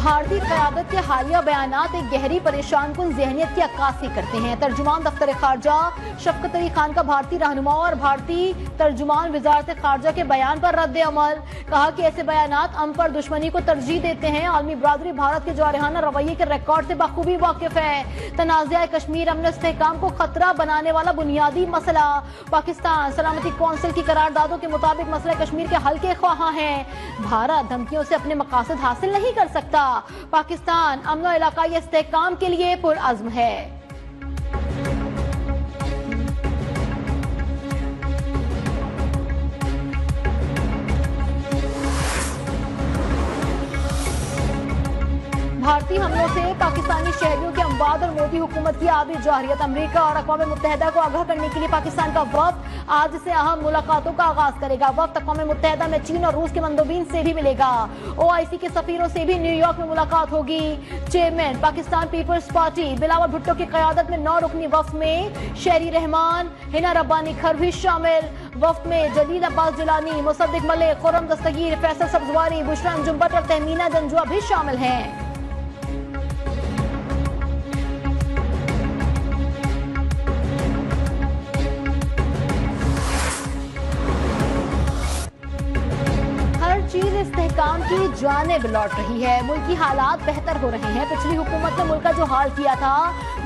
भारतीय क़यादत के हालिया बयानात एक गहरी परेशानकुन ज़हनियत की अक्कासी करते हैं। तर्जुमान दफ्तर खारजा शफकत अली खान का भारतीय रहनुमा और भारतीय तर्जुमान वजारत खारजा के बयान पर रद्द अमल। कहा कि ऐसे बयानात अमन पर दुश्मनी को तरजीह देते हैं। आलमी बरादरी भारत के जारहाना रवैये के रिकॉर्ड से बखूबी वाकिफ है। तनाज़ा कश्मीर अमन इस्तेहकाम को खतरा बनाने वाला बुनियादी मसला। पाकिस्तान सलामती कौंसिल की करारदादों के मुताबिक मसला कश्मीर के हल के ख्वाहां है। भारत धमकियों से अपने मकासद हासिल नहीं कर सकता। पाकिस्तान अमन और इलाकाई इस्तेहकाम के लिए पुरअज़्म है। भारतीय हमलों से पाकिस्तानी शहरियों के अमवाद और मोदी हुकूमत की आबी जाहिरियत। अमरीका और अक़वाम मुत्तहिदा को आगाह करने के लिए पाकिस्तान का वफ़द आज से अहम मुलाकातों का आगाज करेगा। वफ़द अक़वाम मुत्तहिदा में चीन और रूस के मंदोबीन से भी मिलेगा। OIC के सफीरों से भी न्यूयॉर्क में मुलाकात होगी। चेयरमैन पाकिस्तान पीपल्स पार्टी बिलावल भुट्टो की क़यादत में 9 रुकनी वफ़द में शहरी रहमान, हिना रब्बानी खर भी शामिल। वफ़द में जलील अब्बास जिलानी, मुसद्दिक मलिक, खुर्रम दस्तगीर, फैसल सब्ज़वारी, बुशरा अंजुम भट्ट और तहमीना जंजुआ भी शामिल हैं। चीज इस्तेहकाम की जानिब लौट रही है। मुल्की हालात बेहतर हो रहे हैं। पिछली हुकूमत ने मुल्क का जो हाल किया था,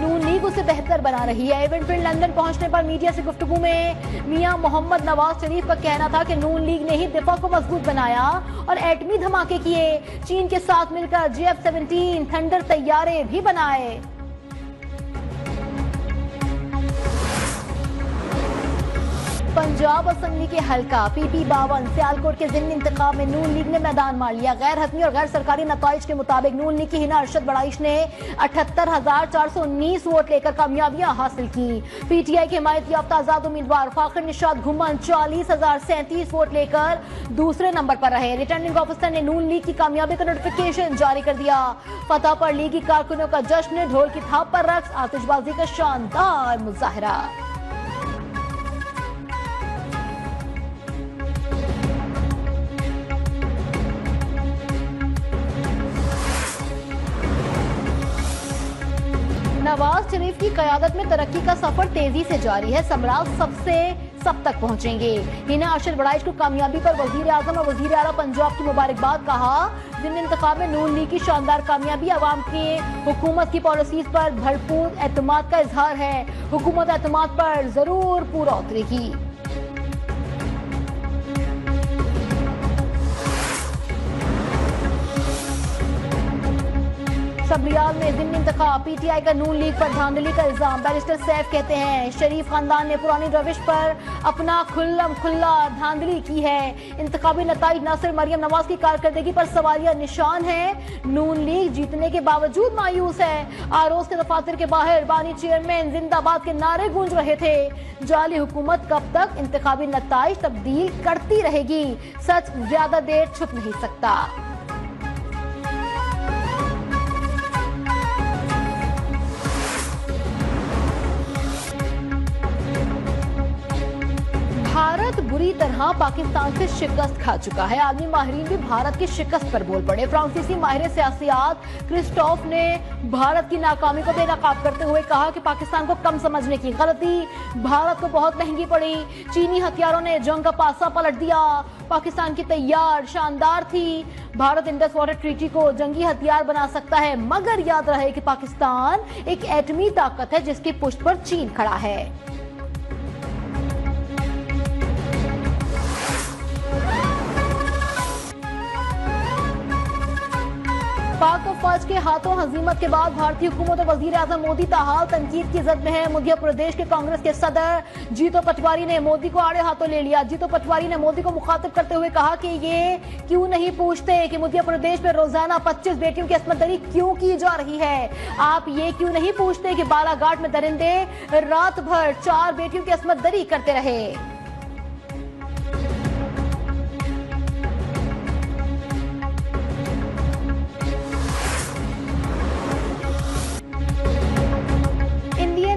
नून लीग उसे बेहतर बना रही है। इवेंट फिर लंदन पहुंचने पर मीडिया से गुफ्तगू में मियां मोहम्मद नवाज शरीफ का कहना था कि नून लीग ने ही दिफा को मजबूत बनाया और एटमी धमाके किए। चीन के साथ मिलकर JF-17 थंडर तैयारे भी बनाए। पंजाब असम्बली के हल्का PP-52 सियालकोट के ज़िमनी इंतखाब में नून लीग ने मैदान मार लिया। गैर हतमी और गैर सरकारी नताइज के मुताबिक नून लीग की हिना अरशद बड़ाइश ने 78,419 वोट लेकर कामयाबियां हासिल की। PTI के हिमायत याफ्ता आजाद उम्मीदवार फाखिर निशात घुमन 40,037 वोट लेकर दूसरे नंबर पर रहे। रिटर्निंग ऑफिसर ने नून लीग की कामयाबी का नोटिफिकेशन जारी कर दिया। फतह पर लीगी कारकुनों का जश्न, ढोल की थाप पर रक्स, आतिशबाजी का शानदार मुजाहरा। नवाज शरीफ की क़यादत में तरक्की का सफर तेजी से जारी है। समराज सबसे सब तक पहुंचेंगे। हिना अरशद बड़ाइश को कामयाबी पर वजीर आजम और वजीर आला पंजाब की मुबारकबाद। कहा, ज़िमनी इंतखाब में नून लीग की शानदार कामयाबी अवाम की हुकूमत की पॉलिसीज पर भरपूर एतमाद का इजहार है। हुकूमत एतमाद पर जरूर पूरा उतरेगी। सबरियाल में ज़िमनी इंतखाब, PTI का नून लीग पर धांधली का इल्जाम। बैरिस्टर सैफ कहते हैं शरीफ खानदान ने पुरानी रविश पर अपना खुल्लम खुल्ला धांधली की है। इंतखाबी नताइज न सिर्फ मरियम नवाज की कारकर्दगी पर सवालिया निशान है। नून लीग जीतने के बावजूद मायूस है। आरोज के दफातर के बाहर बानी चेयरमैन जिंदाबाद के नारे गूंज रहे थे। जाली हुकूमत कब तक इंतखाबी नताइज तब्दील करती रहेगी? सच ज्यादा देर छुप नहीं सकता। भारत बुरी तरह पाकिस्तान से शिकस्त खा चुका है। आलमी माहिरीन भी भारत की शिकस्त पर बोल पड़े। फ्रांसीसी माहिर सियासियात क्रिस्टोफ ने भारत की नाकामी को बेनकाब करते हुए कहा कि पाकिस्तान को कम समझने की गलती भारत को बहुत महंगी पड़ी। चीनी हथियारों ने जंग का पासा पलट दिया। पाकिस्तान की तैयार शानदार थी। भारत इंडस वाटर ट्रीटी को जंगी हथियार बना सकता है, मगर याद रहे कि पाकिस्तान एक एटमी ताकत है जिसकी पुष्ट पर चीन खड़ा है। पाक और फौज के हाथों हजीमत के बाद भारतीय हुकूमत और वजीर आजम मोदी ताहाल तनकीद की जद में है। मध्य प्रदेश के कांग्रेस के सदर जीतो पटवारी ने मोदी को आड़े हाथों ले लिया। जीतो पटवारी ने मोदी को मुखातिब करते हुए कहा कि ये क्यों नहीं पूछते कि मध्य प्रदेश में रोजाना 25 बेटियों की अस्मत दरी क्यों की जा रही है। आप ये क्यों नहीं पूछते कि बालाघाट में दरिंदे रात भर 4 बेटियों की अस्मत दरी करते रहे।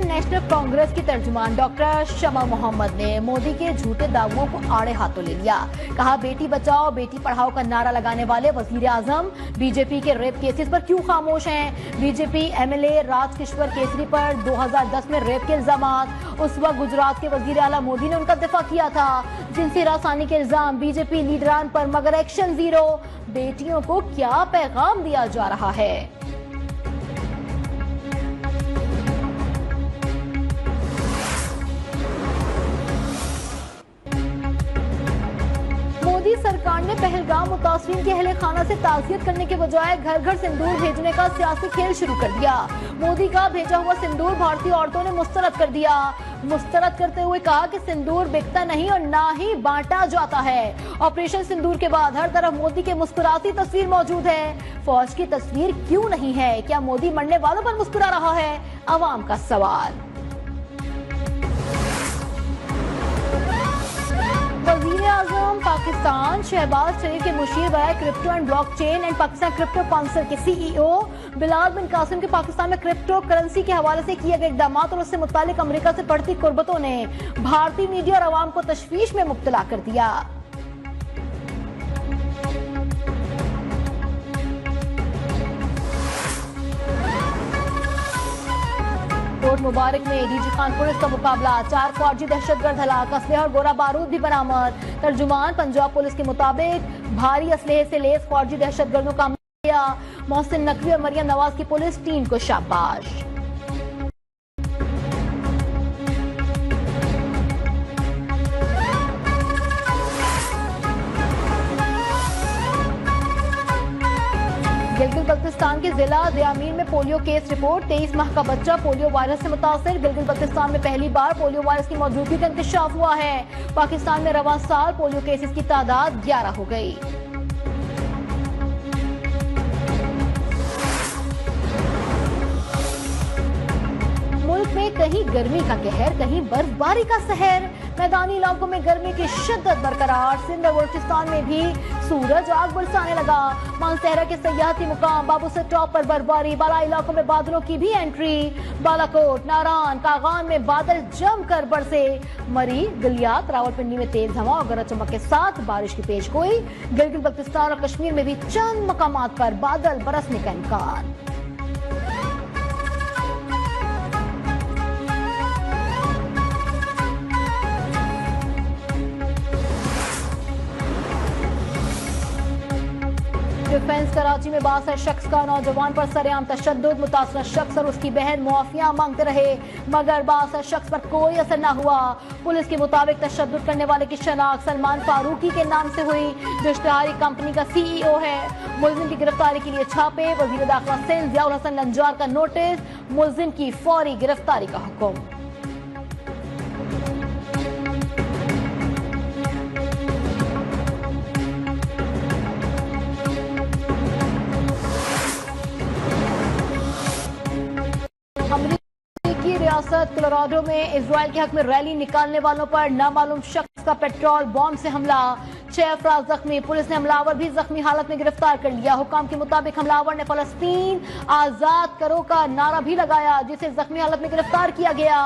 नेशनल कांग्रेस कांग्रेस की तर्जुमान डॉक्टर शमा मोहम्मद ने मोदी के झूठे दावों को आड़े हाथों ले लिया। कहा, बेटी बचाओ बेटी पढ़ाओ का नारा लगाने वाले वजीर आजम बीजेपी के रेप केसेस पर क्यों खामोश हैं? बीजेपी एमएलए राजकिशोर केसरी पर 2010 में रेप के इल्जामात। उस वक्त गुजरात के वजीर आला मोदी ने उनका दिफा किया था। जिनसे रासानी के इल्जाम बीजेपी लीडरान पर, मगर एक्शन जीरो। बेटियों को क्या पैगाम दिया जा रहा है? मोदी सरकार ने पहलगाम मुतासरीन के अहले खाना से ताज़ियत करने के बजाय घर घर सिंदूर भेजने का सियासी खेल शुरू कर दिया। मोदी का भेजा हुआ सिंदूर भारतीय औरतों ने मुस्तरद कर दिया। मुस्तरद करते हुए कहा कि सिंदूर बिकता नहीं और ना ही बांटा जाता है। ऑपरेशन सिंदूर के बाद हर तरफ मोदी के मुस्कुराती तस्वीर मौजूद है। फौज की तस्वीर क्यों नहीं है? क्या मोदी मरने वालों पर मुस्कुरा रहा है? अवाम का सवाल। वजीर आजम पाकिस्तान शहबाज शरीफ के मुशीर बराए crypto and blockchain and Pakistan crypto council के सीईओ बिलाल बिन कासिम के पाकिस्तान में क्रिप्टो करेंसी के हवाले से किए गए इकदाम और उससे मुतालिक अमेरिका से बढ़ती कुर्बतों ने भारतीय मीडिया और अवाम को तशवीश में मुब्तला कर दिया। कोट मुबारक में डीजी खान पुलिस का मुकाबला, 4 फौजी दहशतगर्द हलाक, असलहा और गोला बारूद भी बरामद। तर्जुमान पंजाब पुलिस के मुताबिक भारी असलहे से लेस फौजी दहशतगर्दों का किया। मोहसिन नकवी और मरियम नवाज की पुलिस टीम को शाबाश। गिलगित बल्तिस्तान के जिला दयामीन में पोलियो केस रिपोर्ट, 23 माह का बच्चा पोलियो वायरस से मुतासिर। गिलगित बल्तिस्तान में पहली बार पोलियो वायरस की मौजूदगी का इंकशाफ हुआ है। पाकिस्तान में रवां साल पोलियो केसेस की तादाद 11 हो गई। मुल्क में कहीं गर्मी का कहर, कहीं बर्फबारी का सहर। मैदानी इलाकों में गर्मी की शिद्दत बरकरार। सिंध और बलूचिस्तान में भी सूरज आग बरसाने लगा। मानसहरा के सयाहती मुकाम बाबू से टॉप पर बर्फबारी, बाला इलाकों में बादलों की भी एंट्री। बालाकोट, नारान, कागान में बादल जमकर बरसे। मरी, गलियात, रावलपिंडी में तेज हवा और गरज चमक के साथ बारिश की पेशगोई। गिलगित बल्तिस्तान और कश्मीर में भी चंद मकामात पर बादल बरसने का इम्कान। डिफेंस कराची में 62 शख्स का नौजवान पर सरेआम तशद्दुद, मुतासरा शख्स और उसकी बहन मुआफिया मांगते रहे मगर 62 शख्स पर कोई असर न हुआ। पुलिस के मुताबिक तशद्दुद करने वाले की शनाख्त सलमान फारूकी के नाम से हुई, जो इश्तिहारी कंपनी का सीईओ है। मुलजिम की गिरफ्तारी के लिए छापे, वजीर दाखिला सिंध जियाउल हसन लंजार का नोटिस, मुलजिम की फौरी गिरफ्तारी का हुक्म। अमेरिकी रियासत कोलोराडो में इजराइल के हक में रैली निकालने वालों पर नामालूम शख्स का पेट्रोल बॉम्ब से हमला, 6 अफराद जख्मी। पुलिस ने हमलावर भी जख्मी हालत में गिरफ्तार कर लिया। हुकाम के मुताबिक हमलावर ने फलस्तीन आजाद करो का नारा भी लगाया, जिसे जख्मी हालत में गिरफ्तार किया गया।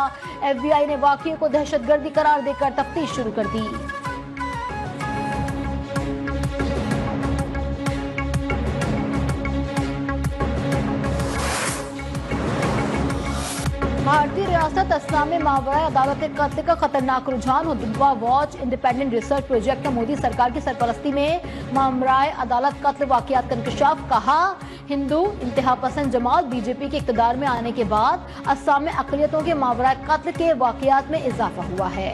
FBI ने वाकये को दहशतगर्दी करार देकर तफ्तीश शुरू कर दी। भारतीय रियासत असम में मावरा अदालत कत्ल का खतरनाक रुझान। हुदवा वॉच इंडिपेंडेंट रिसर्च प्रोजेक्ट का मोदी सरकार की सरपरस्ती में मामराए अदालत कत्ल वाकयात का इंकशाफ। कहा, हिंदू इंतहा पसंद जमात बीजेपी के इक़्तिदार में आने के बाद असम में अक़लियतों के मावरा कत्ल के वाकयात में इजाफा हुआ है।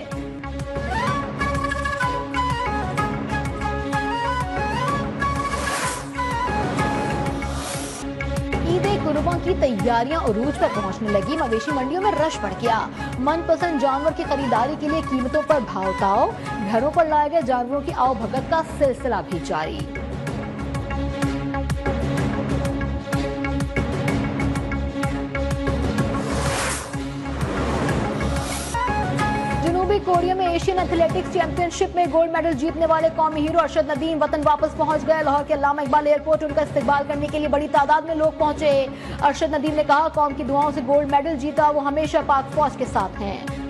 कुर्बां की तैयारियां उरूज पर पहुंचने लगी। मवेशी मंडियों में रश बढ़ गया। मनपसंद जानवर की खरीदारी के लिए कीमतों पर भाव ताव, घरों पर लाए गए जानवरों की आओ भगत का सिलसिला भी जारी। जनूबी कोरिया में एशियन एथलेटिक्स चैंपियनशिप में गोल्ड मेडल जीतने वाले कौमी हीरो अरशद नदीम वतन वापस पहुंच गए। लाहौर के अल्लामा इकबाल एयरपोर्ट उनका इस्तकबाल करने के लिए बड़ी तादाद में लोग पहुंचे। अरशद नदीम ने कहा, कौम की दुआओं से गोल्ड मेडल जीता, वो हमेशा पाक फौज के साथ हैं।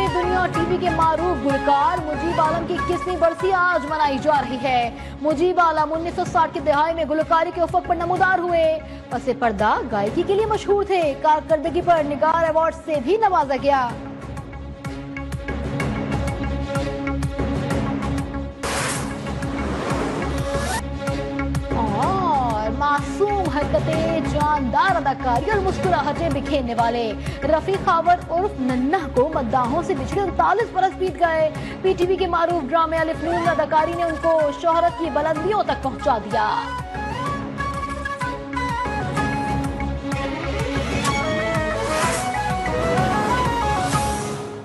दुनिया टीवी के मारूफ गुलकार मुजीब आलम की 21वीं बरसी आज मनाई जा रही है। मुजीब आलम 1960 की दहाई में गुलकारी के उफक पर नमूदार हुए। पसे पर्दा गायकी के लिए मशहूर थे। कारकर्दगी पर निगार अवार्ड से भी नवाजा गया। मासूम हरकतें, जानदार अदाकारी और मुस्कुराहटें बिखेरने वाले रफी खावर उर्फ नन्ना को मद्दाहों से पिछले 39 बरस बीत गए। पीटीवी के मारूफ ड्रामे अलिफ नूर अदाकारी ने उनको शोहरत की बुलंदियों तक पहुंचा दिया।